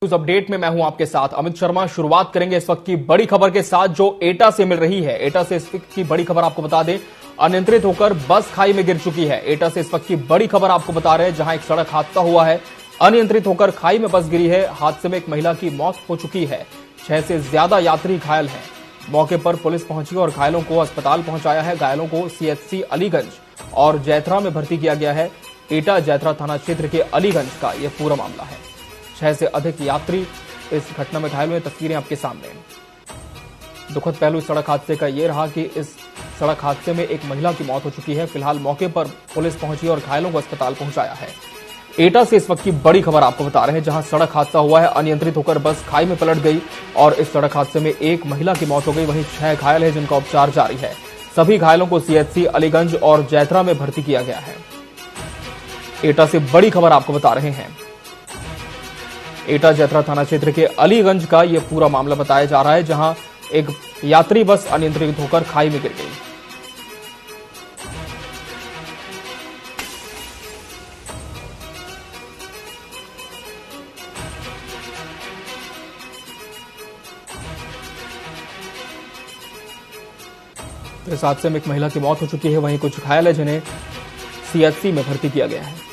उस अपडेट में मैं हूं आपके साथ अमित शर्मा। शुरुआत करेंगे इस वक्त की बड़ी खबर के साथ जो एटा से मिल रही है। एटा से इस वक्त की बड़ी खबर आपको बता दें, अनियंत्रित होकर बस खाई में गिर चुकी है। एटा से इस वक्त की बड़ी खबर आपको बता रहे हैं, जहां एक सड़क हादसा हुआ है। अनियंत्रित होकर खाई में बस गिरी है। हादसे में एक महिला की मौत हो चुकी है। 6 से ज्यादा यात्री घायल हैं। मौके पर पुलिस पहुंची और घायलों को अस्पताल पहुंचाया है। घायलों को सीएचसी अलीगंज और जैथरा में भर्ती किया गया है। एटा जैथरा थाना क्षेत्र के अलीगंज का यह पूरा मामला है। 6 से अधिक यात्री इस घटना में घायल हुए। तस्वीरें आपके सामने। दुखद पहलू इस सड़क हादसे का यह रहा कि इस सड़क हादसे में एक महिला की मौत हो चुकी है। फिलहाल मौके पर पुलिस पहुंची और घायलों को अस्पताल पहुंचाया है। एटा से इस वक्त की बड़ी खबर आपको बता रहे हैं, जहां सड़क हादसा हुआ है। अनियंत्रित होकर बस खाई में पलट गई और इस सड़क हादसे में एक महिला की मौत हो गई। वहीं 6 घायल है, जिनका उपचार जारी है। सभी घायलों को सीएचसी अलीगंज और जैथरा में भर्ती किया गया है। एटा से बड़ी खबर आपको बता रहे हैं। एटा जैथरा थाना क्षेत्र के अलीगंज का यह पूरा मामला बताया जा रहा है, जहां एक यात्री बस अनियंत्रित होकर खाई में गिर गई। तो इस हादसे में एक महिला की मौत हो चुकी है। वहीं कुछ घायल है, जिन्हें सीएचसी में भर्ती किया गया है।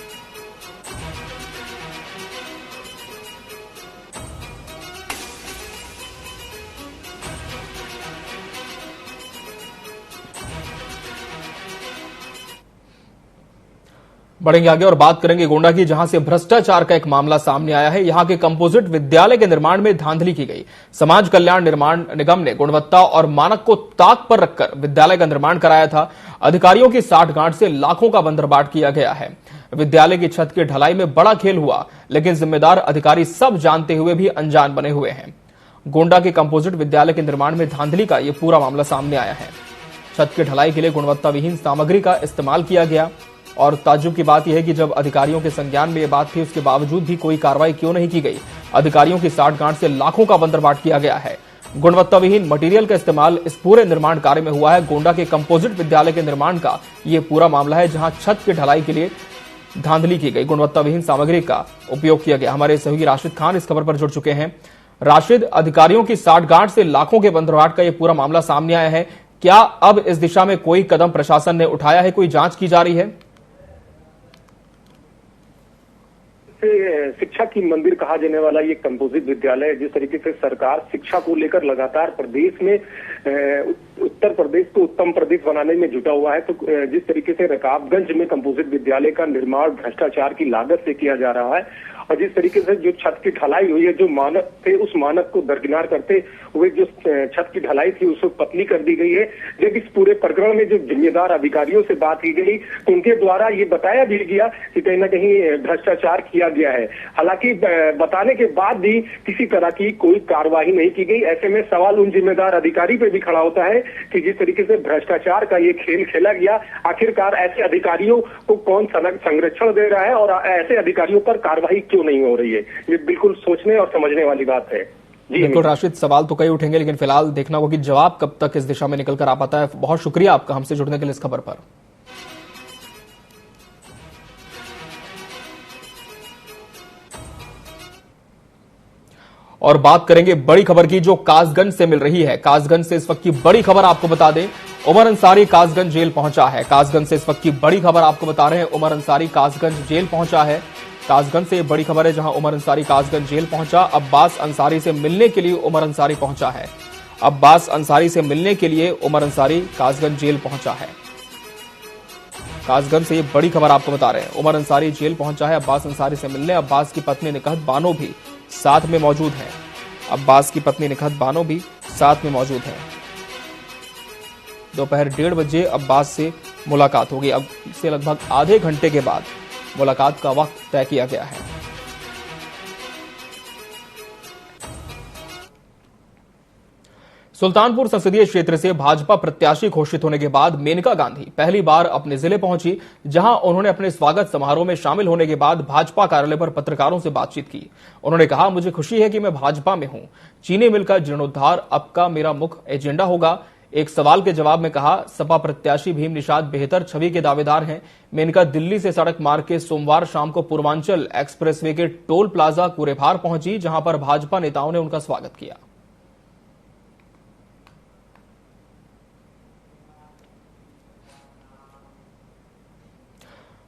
बढ़ेंगे आगे और बात करेंगे गोंडा की, जहां से भ्रष्टाचार का एक मामला सामने आया है। यहां के कंपोजिट विद्यालय के निर्माण में धांधली की गई। समाज कल्याण निर्माण निगम ने गुणवत्ता और मानक को ताक पर रखकर विद्यालय का निर्माण कराया था। अधिकारियों की साठगांठ से लाखों का बंदरबाट किया गया है। विद्यालय की छत की ढलाई में बड़ा खेल हुआ, लेकिन जिम्मेदार अधिकारी सब जानते हुए भी अनजान बने हुए हैं। गोंडा के कंपोजिट विद्यालय के निर्माण में धांधली का यह पूरा मामला सामने आया है। छत की ढलाई के लिए गुणवत्ताविहीन सामग्री का इस्तेमाल किया गया और ताज्जुब की बात यह है कि जब अधिकारियों के संज्ञान में यह बात थी, उसके बावजूद भी कोई कार्रवाई क्यों नहीं की गई। अधिकारियों की साठगांठ से लाखों का बंदरबाट किया गया है। गुणवत्ताविहीन मटेरियल का इस्तेमाल इस पूरे निर्माण कार्य में हुआ है। गोंडा के कंपोजिट विद्यालय के निर्माण का यह पूरा मामला है, जहां छत की ढलाई के लिए धांधली की गई, गुणवत्ताविहीन सामग्री का उपयोग किया गया। हमारे सहयोगी राशिद खान इस खबर पर जुड़ चुके हैं। राशिद, अधिकारियों की साठगांठ से लाखों के बंदरबाट का यह पूरा मामला सामने आया है। क्या अब इस दिशा में कोई कदम प्रशासन ने उठाया है? कोई जांच की जा रही है? शिक्षा की मंदिर कहा जाने वाला ये कंपोजिट विद्यालय है। जिस तरीके से सरकार शिक्षा को लेकर लगातार प्रदेश में उत्तर प्रदेश को उत्तम प्रदेश बनाने में जुटा हुआ है, तो जिस तरीके से रकाबगंज में कंपोजिट विद्यालय का निर्माण भ्रष्टाचार की लागत से किया जा रहा है और जिस तरीके से जो छत की ढलाई हुई है, जो मानक थे उस मानक को दरकिनार करते हुए जो छत की ढलाई थी उसको पतली कर दी गई है। जब इस पूरे प्रकरण में जो जिम्मेदार अधिकारियों से बात की गई तो उनके द्वारा ये बताया भी गया कि कहीं ना कहीं भ्रष्टाचार किया गया है। हालांकि बताने के बाद भी किसी तरह की कोई कार्रवाई नहीं की गई। ऐसे में सवाल उन जिम्मेदार अधिकारी पे भी खड़ा होता है कि जिस तरीके से भ्रष्टाचार का ये खेल खेला गया, आखिरकार ऐसे अधिकारियों को कौन संरक्षण दे रहा है और ऐसे अधिकारियों पर कार्रवाई क्यों नहीं हो रही है। ये बिल्कुल सोचने और समझने वाली बात है। जी बिल्कुल राशिद, सवाल तो कई उठेंगे, लेकिन फिलहाल देखना होगा कि जवाब कब तक इस दिशा में निकल कर आ पाता है। बहुत शुक्रिया आपका हमसे जुड़ने के लिए इस खबर पर। और बात करेंगे बड़ी खबर की, जो कासगंज से मिल रही है। कासगंज से इस वक्त की बड़ी खबर आपको बता दें, उमर अंसारी कासगंज जेल पहुंचा है। कासगंज से इस वक्त की बड़ी खबर आपको बता रहे हैं, उमर अंसारी कासगंज जेल पहुंचा है। कासगंज से बड़ी खबर है, जहां उमर अंसारी कासगंज जेल पहुंचा। अब्बास अंसारी से मिलने के लिए उमर अंसारी पहुंचा है। अब्बास अंसारी से मिलने के लिए उमर अंसारी कासगंज जेल पहुंचा है। कासगंज से ये बड़ी खबर आपको बता रहे हैं, उमर अंसारी जेल पहुंचा है अब्बास अंसारी से मिलने। अब्बास की पत्नी निकहत बानो भी साथ में मौजूद है। अब्बास की पत्नी निकहत बानो भी साथ में मौजूद है। दोपहर 1:30 बजे अब्बास से मुलाकात होगी। अब से लगभग आधे घंटे के बाद मुलाकात का वक्त तय किया गया है। सुल्तानपुर संसदीय क्षेत्र से भाजपा प्रत्याशी घोषित होने के बाद मेनका गांधी पहली बार अपने जिले पहुंची, जहां उन्होंने अपने स्वागत समारोह में शामिल होने के बाद भाजपा कार्यालय पर पत्रकारों से बातचीत की। उन्होंने कहा, मुझे खुशी है कि मैं भाजपा में हूं। चीनी मिल का जीर्णोद्धार अब का मेरा मुख्य एजेंडा होगा। एक सवाल के जवाब में कहा, सपा प्रत्याशी भीम निषाद बेहतर छवि के दावेदार हैं। मेनका दिल्ली से सड़क मार्ग के सोमवार शाम को पूर्वांचल एक्सप्रेसवे के टोल प्लाजा कुरेभार पहुंची, जहां पर भाजपा नेताओं ने उनका स्वागत किया।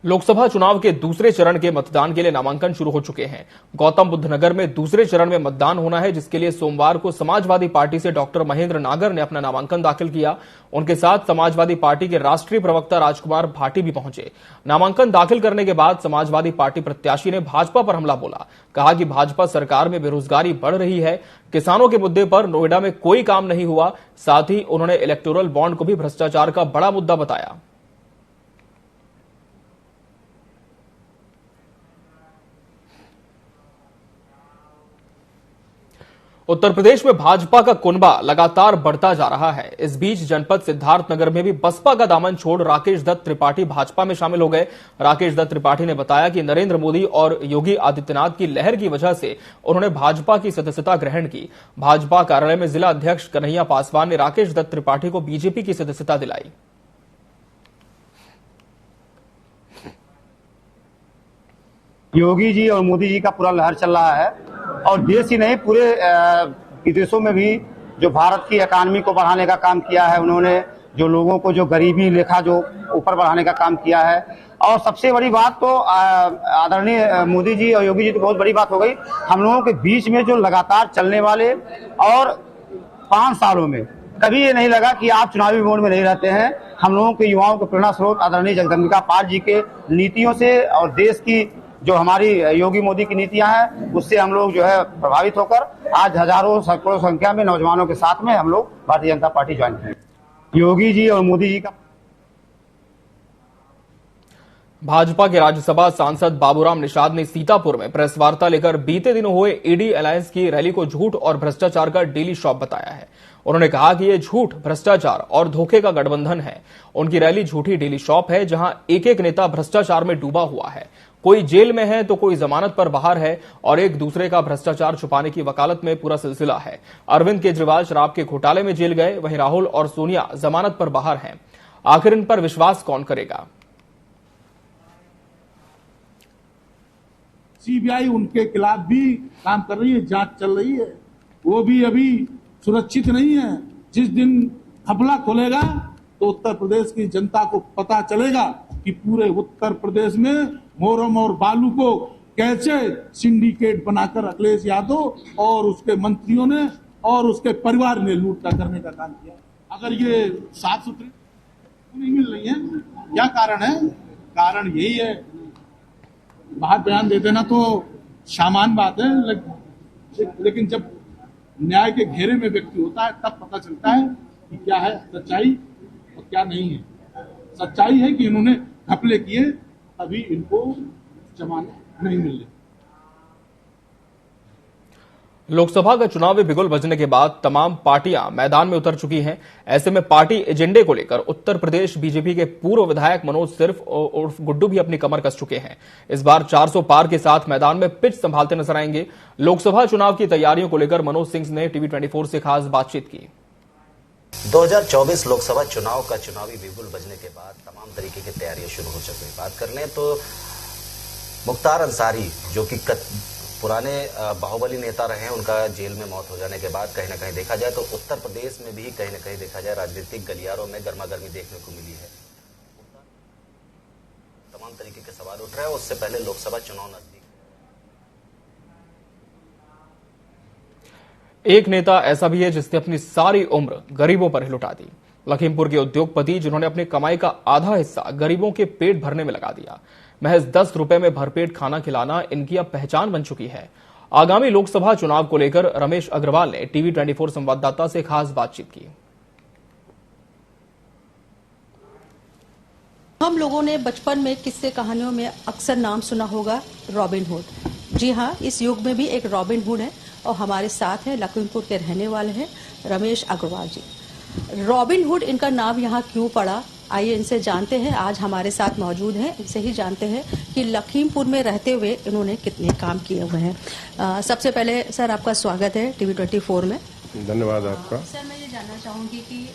लोकसभा चुनाव के दूसरे चरण के मतदान के लिए नामांकन शुरू हो चुके हैं। गौतम बुद्ध नगर में दूसरे चरण में मतदान होना है, जिसके लिए सोमवार को समाजवादी पार्टी से डॉक्टर महेंद्र नागर ने अपना नामांकन दाखिल किया। उनके साथ समाजवादी पार्टी के राष्ट्रीय प्रवक्ता राजकुमार भाटी भी पहुंचे। नामांकन दाखिल करने के बाद समाजवादी पार्टी प्रत्याशी ने भाजपा पर हमला बोला। कहा कि भाजपा सरकार में बेरोजगारी बढ़ रही है, किसानों के मुद्दे पर नोएडा में कोई काम नहीं हुआ। साथ ही उन्होंने इलेक्टोरल बॉन्ड को भी भ्रष्टाचार का बड़ा मुद्दा बताया। उत्तर प्रदेश में भाजपा का कुनबा लगातार बढ़ता जा रहा है। इस बीच जनपद सिद्धार्थनगर में भी बसपा का दामन छोड़ राकेश दत्त त्रिपाठी भाजपा में शामिल हो गए। राकेश दत्त त्रिपाठी ने बताया कि नरेंद्र मोदी और योगी आदित्यनाथ की लहर की वजह से उन्होंने भाजपा की सदस्यता ग्रहण की। भाजपा कार्यालय में जिला अध्यक्ष कन्हैया पासवान ने राकेश दत्त त्रिपाठी को बीजेपी की सदस्यता दिलाई। योगी जी और मोदी जी का पूरा लहर चल रहा है और देश ही नहीं पूरे विदेशों में भी जो भारत की इकॉनमी को बढ़ाने का काम किया है उन्होंने, जो लोगों को जो गरीबी रेखा जो ऊपर बढ़ाने का काम किया है। और सबसे बड़ी बात तो आदरणीय मोदी जी और योगी जी तो बहुत बड़ी बात हो गई, हम लोगों के बीच में जो लगातार चलने वाले और 5 सालों में कभी ये नहीं लगा कि आप चुनावी मोड में नहीं रहते हैं। हम लोगों के युवाओं के प्रेरणा स्रोत आदरणीय जगदम्बिका पाल जी के नीतियों से और देश की जो हमारी योगी मोदी की नीतियां हैं उससे हम लोग जो है प्रभावित होकर आज हजारों सैकड़ों संख्या में नौजवानों के साथ में हम लोग भारतीय जनता पार्टी ज्वाइन किए। योगी जी और मोदी जी का भाजपा के राज्यसभा सांसद बाबूराम निषाद ने सीतापुर में प्रेस वार्ता लेकर बीते दिनों हुए ईडी अलायंस की रैली को झूठ और भ्रष्टाचार का डेली शॉप बताया है। उन्होंने कहा कि यह झूठ, भ्रष्टाचार और धोखे का गठबंधन है। उनकी रैली झूठी डेली शॉप है, जहां एक एक नेता भ्रष्टाचार में डूबा हुआ है। कोई जेल में है तो कोई जमानत पर बाहर है और एक दूसरे का भ्रष्टाचार छुपाने की वकालत में पूरा सिलसिला है। अरविंद केजरीवाल शराब के घोटाले में जेल गए, वहीं राहुल और सोनिया जमानत पर बाहर हैं। आखिर इन पर विश्वास कौन करेगा? सीबीआई उनके खिलाफ भी काम कर रही है, जांच चल रही है, वो भी अभी सुरक्षित नहीं है। जिस दिन घपला खोलेगा तो उत्तर प्रदेश की जनता को पता चलेगा कि पूरे उत्तर प्रदेश में मोरम और बालू को कैसे सिंडिकेट बनाकर अखिलेश यादव और उसके मंत्रियों ने और उसके परिवार ने लूटता करने का काम किया। अगर ये साफ सुथरी नहीं मिल रही है, क्या कारण है? कारण यही है, बाहर बयान दे देना तो सामान्य बात है, लेकिन जब न्याय के घेरे में व्यक्ति होता है तब पता चलता है कि क्या है सच्चाई और क्या नहीं है। सच्चाई है कि इन्होंने घपले किए, अभी इनको जमानत नहीं मिल रही। लोकसभा का चुनावी बिगुल बजने के बाद तमाम पार्टियां मैदान में उतर चुकी हैं। ऐसे में पार्टी एजेंडे को लेकर उत्तर प्रदेश बीजेपी के पूर्व विधायक मनोज सिर्फ उर्फ गुड्डू भी अपनी कमर कस चुके हैं। इस बार 400 पार के साथ मैदान में पिच संभालते नजर आएंगे। लोकसभा चुनाव की तैयारियों को लेकर मनोज सिंह ने टीवी 24 से खास बातचीत की। 2024 लोकसभा चुनाव का चुनावी बिगुल बजने के बाद तमाम तरीके की तैयारियां शुरू हो चुकी हैं। बात कर लें तो मुख्तार अंसारी, जो कि पुराने बाहुबली नेता रहे हैं, उनका जेल में मौत हो जाने के बाद कहीं ना कहीं देखा जाए तो उत्तर प्रदेश में भी कहीं ना कहीं देखा जाए राजनीतिक गलियारों में गर्मागर्मी देखने को मिली है। तमाम तरीके के सवाल उठ रहे हैं। उससे पहले लोकसभा चुनाव नजदीक। एक नेता ऐसा भी है जिसने अपनी सारी उम्र गरीबों पर ही लुटा दी। लखीमपुर के उद्योगपति जिन्होंने अपनी कमाई का आधा हिस्सा गरीबों के पेट भरने में लगा दिया। महज 10 रुपए में भरपेट खाना खिलाना इनकी अब पहचान बन चुकी है। आगामी लोकसभा चुनाव को लेकर रमेश अग्रवाल ने टीवी 24 संवाददाता से खास बातचीत की। हम लोगों ने बचपन में किस्से कहानियों में अक्सर नाम सुना होगा रॉबिन हुड। जी हाँ, इस युग में भी एक रॉबिन हुड है और हमारे साथ है लखीमपुर के रहने वाले हैं रमेश अग्रवाल जी। रॉबिन हुड इनका नाम यहाँ क्यों पड़ा, आइए इनसे जानते हैं। आज हमारे साथ मौजूद हैं, इनसे ही जानते हैं कि लखीमपुर में रहते हुए इन्होंने कितने काम किए हुए हैं। सबसे पहले सर आपका स्वागत है टीवी 24 में। धन्यवाद आपका। सर मैं ये जानना चाहूंगी कि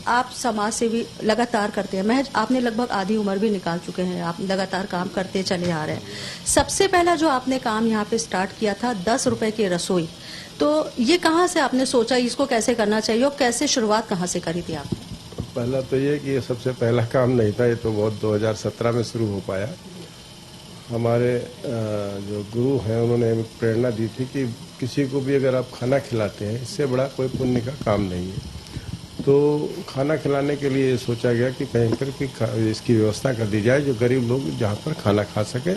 आप समाज सेवी लगातार करते हैं, महज आपने लगभग आधी उम्र भी निकाल चुके हैं, आप लगातार काम करते चले आ रहे हैं। सबसे पहला जो आपने काम यहाँ पे स्टार्ट किया था 10 रुपए की रसोई, तो ये कहाँ से आपने सोचा इसको कैसे करना चाहिए और कैसे शुरुआत कहाँ से करी थी आपने? पहला तो ये कि ये सबसे पहला काम नहीं था, ये तो बहुत 2017 में शुरू हो पाया। हमारे जो गुरु हैं उन्होंने हमें प्रेरणा दी थी कि किसी को भी अगर आप खाना खिलाते हैं इससे बड़ा कोई पुण्य का काम नहीं है। तो खाना खिलाने के लिए सोचा गया कि कहीं पर कि इसकी व्यवस्था कर दी जाए जो गरीब लोग जहाँ पर खाना खा सके,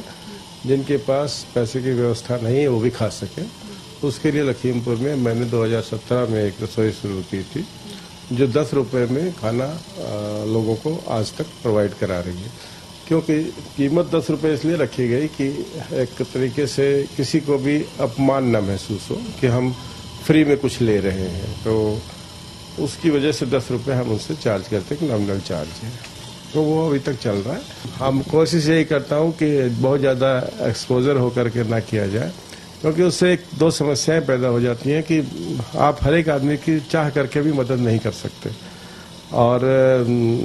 जिनके पास पैसे की व्यवस्था नहीं है वो भी खा सके। उसके लिए लखीमपुर में मैंने 2017 में एक रसोई शुरू की थी जो 10 रुपये में खाना लोगों को आज तक प्रोवाइड करा रही है। क्योंकि कीमत 10 रुपये इसलिए रखी गई कि एक तरीके से किसी को भी अपमान न महसूस हो कि हम फ्री में कुछ ले रहे हैं, तो उसकी वजह से 10 रुपये हम उनसे चार्ज करते हैं, नॉमिनल चार्ज है। तो वो अभी तक चल रहा है। हम कोशिश यही करता हूँ कि बहुत ज़्यादा एक्सपोजर होकर के ना किया जाए, क्योंकि उससे एक दो समस्याएं पैदा हो जाती हैं कि आप हर एक आदमी की चाह करके भी मदद नहीं कर सकते, और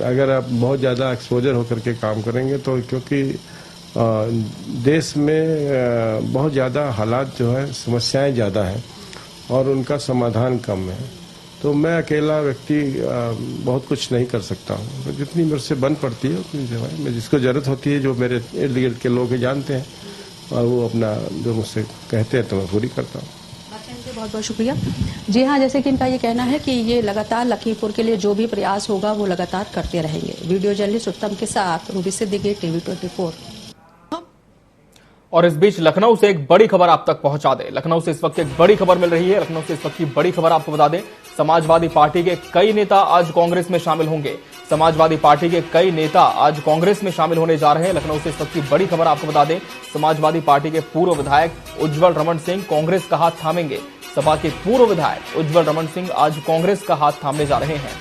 अगर आप बहुत ज़्यादा एक्सपोजर होकर के काम करेंगे तो क्योंकि देश में बहुत ज़्यादा हालात जो है समस्याएं ज़्यादा हैं और उनका समाधान कम है, तो मैं अकेला व्यक्ति बहुत कुछ नहीं कर सकता हूँ। तो जितनी मेरे से बन पड़ती है उतनी सेवाएं मैं जिसको ज़रूरत होती है, जो मेरे इर्द गिर्द के लोग जानते हैं और वो अपना जो मुझसे कहते हैं तो मैं पूरी करता हूँ। बहुत बहुत शुक्रिया। जी हाँ, जैसे कि इनका ये कहना है कि ये लगातार लखीमपुर के लिए जो भी प्रयास होगा वो लगातार करते रहेंगे। वीडियो जर्नलिस्ट उत्तम के साथ रूबी सिद्दीकी, टीवी 24। और इस बीच लखनऊ से एक बड़ी खबर आप तक पहुंचा दें। लखनऊ से इस वक्त एक बड़ी खबर मिल रही है। लखनऊ से इस वक्त की बड़ी खबर आपको बता दें, समाजवादी पार्टी के कई नेता आज कांग्रेस में शामिल होंगे। समाजवादी पार्टी के कई नेता आज कांग्रेस में शामिल होने जा रहे हैं। लखनऊ से इस वक्त की बड़ी खबर आपको बता दें, समाजवादी पार्टी के पूर्व विधायक उज्जवल रमन सिंह कांग्रेस का हाथ थामेंगे। सपा के पूर्व विधायक उज्जवल रमन सिंह आज कांग्रेस का हाथ थामने जा रहे हैं।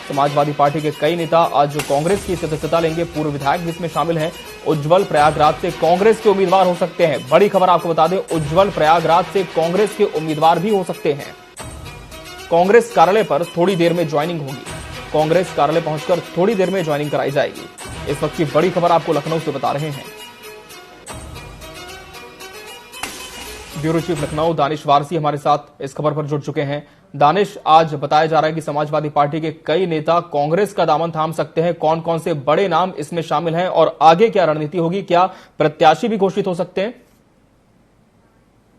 समाजवादी पार्टी के कई नेता आज कांग्रेस की सदस्यता लेंगे। पूर्व विधायक जिसमें शामिल हैं उज्जवल प्रयागराज से कांग्रेस के उम्मीदवार हो सकते हैं। बड़ी खबर आपको बता दें, उज्जवल प्रयागराज से कांग्रेस के उम्मीदवार भी हो सकते हैं। कांग्रेस कार्यालय पर थोड़ी देर में ज्वाइनिंग होगी। कांग्रेस कार्यालय पहुंचकर थोड़ी देर में ज्वाइनिंग कराई जाएगी। इस वक्त की बड़ी खबर आपको लखनऊ से बता रहे हैं। ब्यूरो चीफ लखनऊ दानिश वारसी हमारे साथ इस खबर पर जुड़ चुके हैं। दानिश, आज बताया जा रहा है कि समाजवादी पार्टी के कई नेता कांग्रेस का दामन थाम सकते हैं। कौन कौन से बड़े नाम इसमें शामिल हैं और आगे क्या रणनीति होगी? क्या प्रत्याशी भी घोषित हो सकते हैं?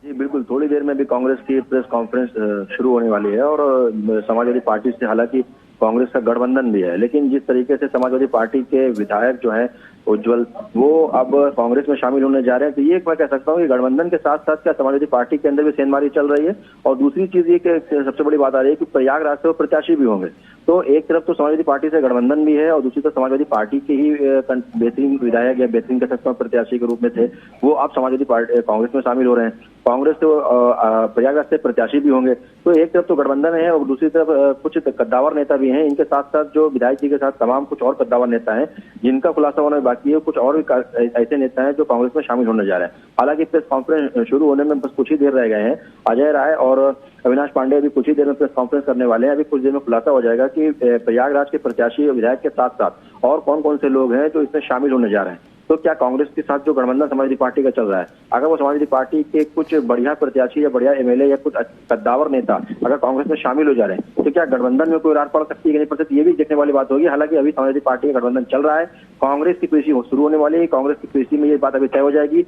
जी बिल्कुल, थोड़ी देर में भी कांग्रेस की प्रेस कॉन्फ्रेंस शुरू होने वाली है और समाजवादी पार्टी से हालांकि कांग्रेस का गठबंधन भी है, लेकिन जिस तरीके से समाजवादी पार्टी के विधायक जो हैं उज्जवल वो अब कांग्रेस में शामिल होने जा रहे हैं, तो ये मैं कह सकता हूँ कि गठबंधन के साथ साथ क्या समाजवादी पार्टी के अंदर भी सेंधमारी चल रही है। और दूसरी चीज ये कि सबसे बड़ी बात आ रही है कि प्रयागराज से वो प्रत्याशी भी होंगे। तो एक तरफ तो समाजवादी पार्टी से गठबंधन भी है और दूसरी तरफ समाजवादी पार्टी के ही बेहतरीन विधायक या बेहतरीन कह सकता हूँ प्रत्याशी के रूप में थे, वो अब समाजवादी पार्टी कांग्रेस में शामिल हो रहे हैं। कांग्रेस से प्रयागराज से प्रत्याशी भी होंगे। तो एक तरफ तो गठबंधन है और दूसरी तरफ कुछ कद्दावर नेता भी हैं। इनके साथ साथ जो विधायक जी के साथ तमाम कुछ और कद्दावर नेता हैं जिनका खुलासा होना बाकी है। कुछ और भी ऐसे नेता हैं जो कांग्रेस में शामिल होने जा रहे हैं। हालांकि प्रेस कॉन्फ्रेंस शुरू होने में बस कुछ ही देर रह गए हैं। अजय राय और अविनाश पांडे अभी कुछ ही देर में प्रेस कॉन्फ्रेंस करने वाले हैं। अभी कुछ देर में खुलासा हो जाएगा कि प्रयागराज के प्रत्याशी विधायक के साथ साथ और कौन कौन से लोग हैं जो इसमें शामिल होने जा रहे हैं। तो क्या कांग्रेस के साथ जो गठबंधन समाजवादी पार्टी का चल रहा है, अगर वो समाजवादी पार्टी के कुछ बढ़िया प्रत्याशी या बढ़िया एमएलए या कुछ कद्दावर नेता अगर कांग्रेस में शामिल हो जा रहे हैं तो क्या गठबंधन में कोई रार पड़ सकती है कि नहीं पड़ सकती, ये भी देखने वाली बात होगी। हालांकि अभी समाजवादी पार्टी का गठबंधन चल रहा है, कांग्रेस की कृषि शुरू होने वाली है। कांग्रेस की कृषि में ये बात अभी तय हो जाएगी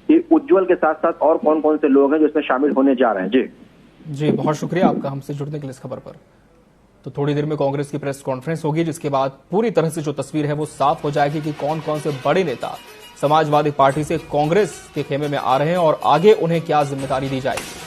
कि उज्जवल के साथ साथ और कौन कौन से लोग हैं जो इसमें शामिल होने जा रहे हैं। जी बहुत शुक्रिया आपका हमसे जुड़ने के लिए इस खबर पर। तो थोड़ी देर में कांग्रेस की प्रेस कॉन्फ्रेंस होगी, जिसके बाद पूरी तरह से जो तस्वीर है वो साफ हो जाएगी कि कौन कौन से बड़े नेता समाजवादी पार्टी से कांग्रेस के खेमे में आ रहे हैं और आगे उन्हें क्या जिम्मेदारी दी जाएगी।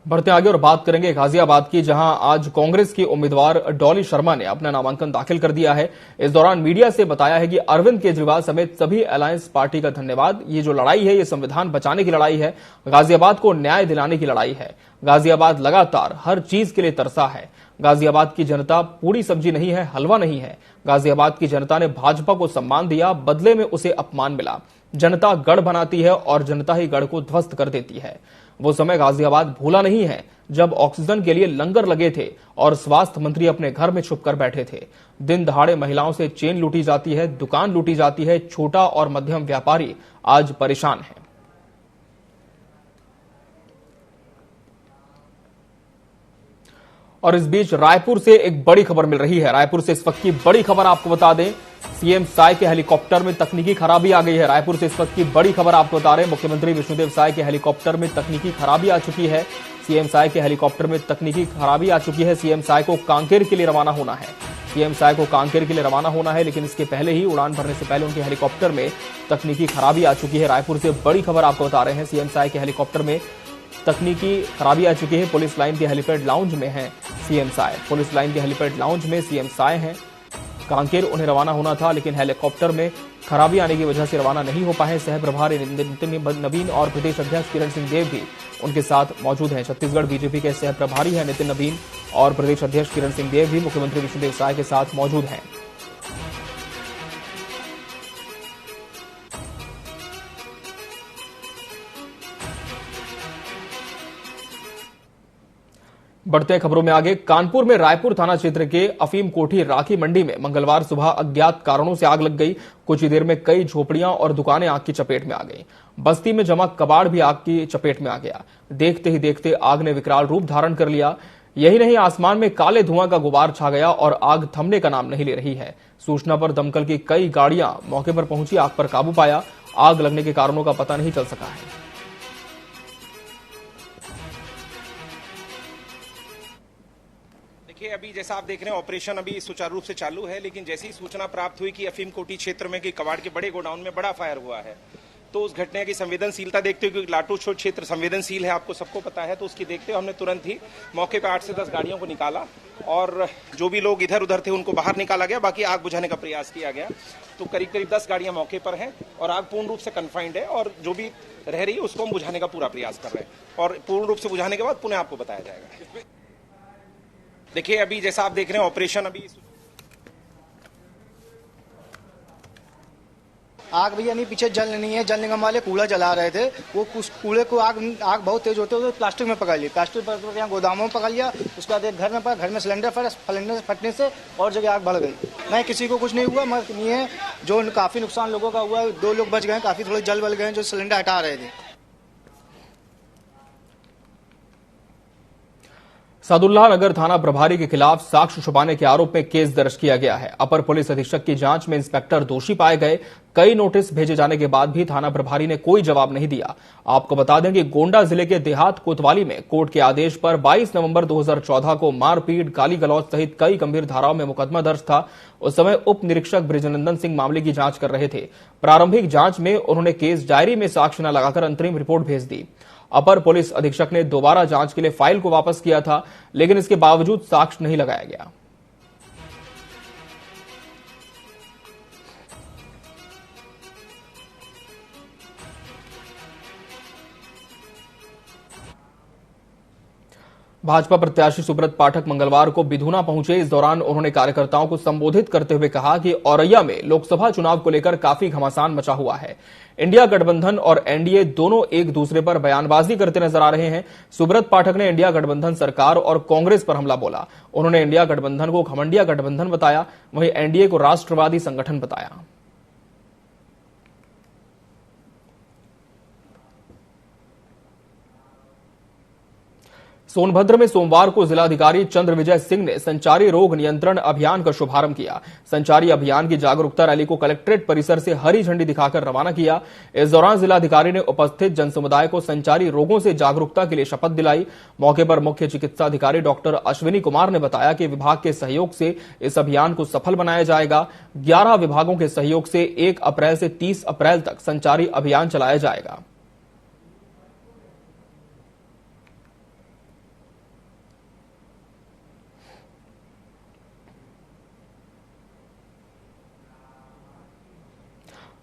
बढ़ते आगे और बात करेंगे गाजियाबाद की, जहां आज कांग्रेस की उम्मीदवार डॉली शर्मा ने अपना नामांकन दाखिल कर दिया है। इस दौरान मीडिया से बताया है कि अरविंद केजरीवाल समेत सभी अलायंस पार्टी का धन्यवाद। ये जो लड़ाई है ये संविधान बचाने की लड़ाई है, गाजियाबाद को न्याय दिलाने की लड़ाई है। गाजियाबाद लगातार हर चीज के लिए तरसा है। गाजियाबाद की जनता पूरी सब्जी नहीं है, हलवा नहीं है। गाजियाबाद की जनता ने भाजपा को सम्मान दिया, बदले में उसे अपमान मिला। जनता गढ़ बनाती है और जनता ही गढ़ को ध्वस्त कर देती है। वो समय गाजियाबाद भूला नहीं है जब ऑक्सीजन के लिए लंगर लगे थे और स्वास्थ्य मंत्री अपने घर में छुपकर बैठे थे। दिन दहाड़े महिलाओं से चेन लूटी जाती है, दुकान लूटी जाती है। छोटा और मध्यम व्यापारी आज परेशान है। और इस बीच रायपुर से एक बड़ी खबर मिल रही है। रायपुर से इस वक्त की बड़ी खबर आपको बता दें, सीएम साय के हेलीकॉप्टर में तकनीकी खराबी आ गई है। रायपुर से इस वक्त की बड़ी खबर आपको बता रहे हैं, मुख्यमंत्री विष्णुदेव साय के हेलीकॉप्टर में तकनीकी खराबी आ चुकी है। सीएम साय के हेलीकॉप्टर में तकनीकी खराबी आ चुकी है। सीएम साय को कांकेर के लिए रवाना होना है। सीएम साय को कांकेर के लिए रवाना होना है, लेकिन इसके पहले ही उड़ान भरने से पहले उनके हेलीकॉप्टर में तकनीकी खराबी आ चुकी है। रायपुर से बड़ी खबर आपको बता रहे हैं, सीएम साय के हेलीकॉप्टर में तकनीकी खराबी आ चुकी है। पुलिस लाइन के हेलीपैड लाउंज में है सीएम साय। पुलिस लाइन के हेलीपैड लाउंज में सीएम साय हैं। कांकेर उन्हें रवाना होना था, लेकिन हेलीकॉप्टर में खराबी आने की वजह से रवाना नहीं हो पाए। सह प्रभारी नितिन नवीन और प्रदेश अध्यक्ष किरण सिंह देव भी उनके साथ मौजूद हैं। छत्तीसगढ़ बीजेपी के सह प्रभारी हैं नितिन नवीन और प्रदेश अध्यक्ष किरण सिंह देव भी मुख्यमंत्री विष्णुदेव साय के साथ मौजूद हैं। बढ़ते खबरों में आगे, कानपुर में रायपुर थाना क्षेत्र के अफीम कोठी राखी मंडी में मंगलवार सुबह अज्ञात कारणों से आग लग गई। कुछ ही देर में कई झोपड़ियां और दुकानें आग की चपेट में आ गई। बस्ती में जमा कबाड़ भी आग की चपेट में आ गया। देखते ही देखते आग ने विकराल रूप धारण कर लिया। यही नहीं, आसमान में काले धुआं का गुबार छा गया और आग थमने का नाम नहीं ले रही है। सूचना पर दमकल की कई गाड़ियां मौके पर पहुंची, आग पर काबू पाया। आग लगने के कारणों का पता नहीं चल सका है। देखिए, अभी जैसा आप देख रहे हैं ऑपरेशन अभी सुचारू रूप से चालू है, लेकिन जैसी ही सूचना प्राप्त हुई कि अफीम कोठी क्षेत्र में कि कबाड़ के बड़े गोडाउन में बड़ा फायर हुआ है, तो उस घटना की संवेदनशीलता देखते हुए, क्योंकि लाटू छोड़ क्षेत्र संवेदनशील है, आपको सबको पता है, तो उसकी देखते हुए हमने तुरंत ही मौके पर 8 से 10 गाड़ियों को निकाला और जो भी लोग इधर उधर थे उनको बाहर निकाला गया। बाकी आग बुझाने का प्रयास किया गया। तो करीब करीब 10 गाड़ियां मौके पर हैं और आग पूर्ण रूप से कन्फाइंड है और जो भी रह रही है उसको हम बुझाने का पूरा प्रयास कर रहे हैं और पूर्ण रूप से बुझाने के बाद पुनः आपको बताया जाएगा। देखिए, अभी जैसा आप देख रहे हैं ऑपरेशन अभी आग भैया नहीं, पीछे जल नहीं है, जल निगम वाले कूड़ा जला रहे थे। वो उस कूड़े को आग बहुत तेज होते हुए प्लास्टिक में पकड़ ली। प्लास्टिक पर यहाँ गोदामों में पकड़ लिया। उसके बाद एक घर में पड़ा, घर में सिलेंडर फटने से और जगह आग बढ़ गई। नहीं, किसी को कुछ नहीं हुआ, मगर नहीं है जो काफी नुकसान लोगों का हुआ। 2 लोग बच गए, काफी थोड़े जल बल गए जो सिलेंडर हटा रहे थे। सादुल्ला नगर थाना प्रभारी के खिलाफ साक्ष्य छुपाने के आरोप में केस दर्ज किया गया है। अपर पुलिस अधीक्षक की जांच में इंस्पेक्टर दोषी पाए गए। कई नोटिस भेजे जाने के बाद भी थाना प्रभारी ने कोई जवाब नहीं दिया। आपको बता दें कि गोंडा जिले के देहात कोतवाली में कोर्ट के आदेश पर 22 नवंबर 2014 को मारपीट, गाली गलौज सहित कई गंभीर धाराओं में मुकदमा दर्ज था। उस समय उप निरीक्षक ब्रिजनंदन सिंह मामले की जांच कर रहे थे। प्रारंभिक जांच में उन्होंने केस डायरी में साक्ष्य न लगाकर अंतरिम रिपोर्ट भेज दी। अपर पुलिस अधीक्षक ने दोबारा जांच के लिए फाइल को वापस किया था, लेकिन इसके बावजूद साक्ष्य नहीं लगाया गया। भाजपा प्रत्याशी सुब्रत पाठक मंगलवार को बिधुना पहुंचे। इस दौरान उन्होंने कार्यकर्ताओं को संबोधित करते हुए कहा कि औरैया में लोकसभा चुनाव को लेकर काफी घमासान मचा हुआ है। इंडिया गठबंधन और एनडीए दोनों एक दूसरे पर बयानबाजी करते नजर आ रहे हैं। सुब्रत पाठक ने इंडिया गठबंधन सरकार और कांग्रेस पर हमला बोला। उन्होंने इंडिया गठबंधन को घमंडिया गठबंधन बताया, वहीं एनडीए को राष्ट्रवादी संगठन बताया। सोनभद्र में सोमवार को जिलाधिकारी चंद्र विजय सिंह ने संचारी रोग नियंत्रण अभियान का शुभारंभ किया। संचारी अभियान की जागरूकता रैली को कलेक्ट्रेट परिसर से हरी झंडी दिखाकर रवाना किया। इस दौरान जिलाधिकारी ने उपस्थित जनसमुदाय को संचारी रोगों से जागरूकता के लिए शपथ दिलाई। मौके पर मुख्य चिकित्सा अधिकारी डॉक्टर अश्विनी कुमार ने बताया कि विभाग के सहयोग से इस अभियान को सफल बनाया जाएगा। 11 विभागों के सहयोग से 1 अप्रैल से 30 अप्रैल तक संचारी अभियान चलाया जाएगा।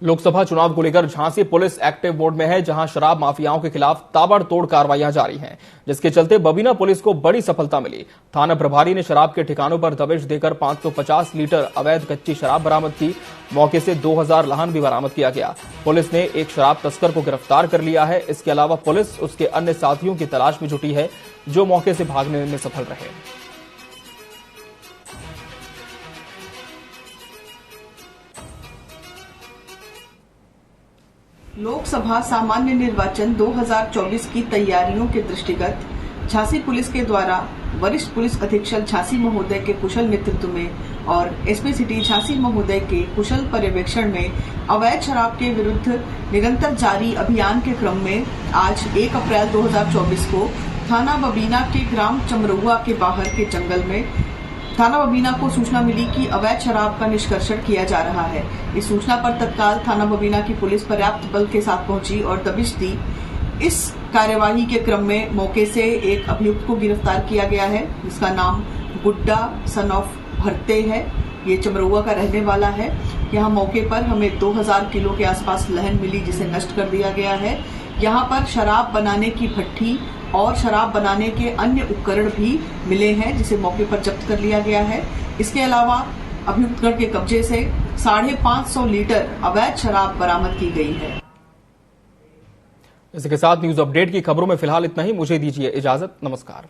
लोकसभा चुनाव को लेकर झांसी पुलिस एक्टिव मोड में है, जहां शराब माफियाओं के खिलाफ ताबड़तोड़ कार्रवाइयां जारी हैं, जिसके चलते बबीना पुलिस को बड़ी सफलता मिली। थाना प्रभारी ने शराब के ठिकानों पर दबिश देकर 550 लीटर अवैध कच्ची शराब बरामद की। मौके से 2000 लाहन भी बरामद किया गया। पुलिस ने एक शराब तस्कर को गिरफ्तार कर लिया है। इसके अलावा पुलिस उसके अन्य साथियों की तलाश में जुटी है, जो मौके से भागने में सफल रहे। लोकसभा सामान्य निर्वाचन 2024 की तैयारियों के दृष्टिगत झांसी पुलिस के द्वारा वरिष्ठ पुलिस अधीक्षक झांसी महोदय के कुशल नेतृत्व में और एसपी सिटी झांसी महोदय के कुशल पर्यवेक्षण में अवैध शराब के विरुद्ध निरंतर जारी अभियान के क्रम में आज 1 अप्रैल 2024 को थाना बबीना के ग्राम चमरुआ के बाहर के जंगल में थाना बबीना को सूचना मिली कि अवैध शराब का निष्कर्षण किया जा रहा है। इस सूचना पर तत्काल थाना बबीना की पुलिस पर्याप्त बल के साथ पहुंची और दबिश दी। इस कार्यवाही के क्रम में मौके से एक अभियुक्त को गिरफ्तार किया गया है, जिसका नाम गुड्डा सन ऑफ भरते है। ये चमरुआ का रहने वाला है। यहाँ मौके पर हमें 2000 किलो के आसपास लहन मिली, जिसे नष्ट कर दिया गया है। यहाँ पर शराब बनाने की भट्ठी और शराब बनाने के अन्य उपकरण भी मिले हैं, जिसे मौके पर जब्त कर लिया गया है। इसके अलावा अभियुक्तगण के कब्जे से 550 लीटर अवैध शराब बरामद की गई है। इसके साथ न्यूज अपडेट की खबरों में फिलहाल इतना ही। मुझे दीजिए इजाजत। नमस्कार।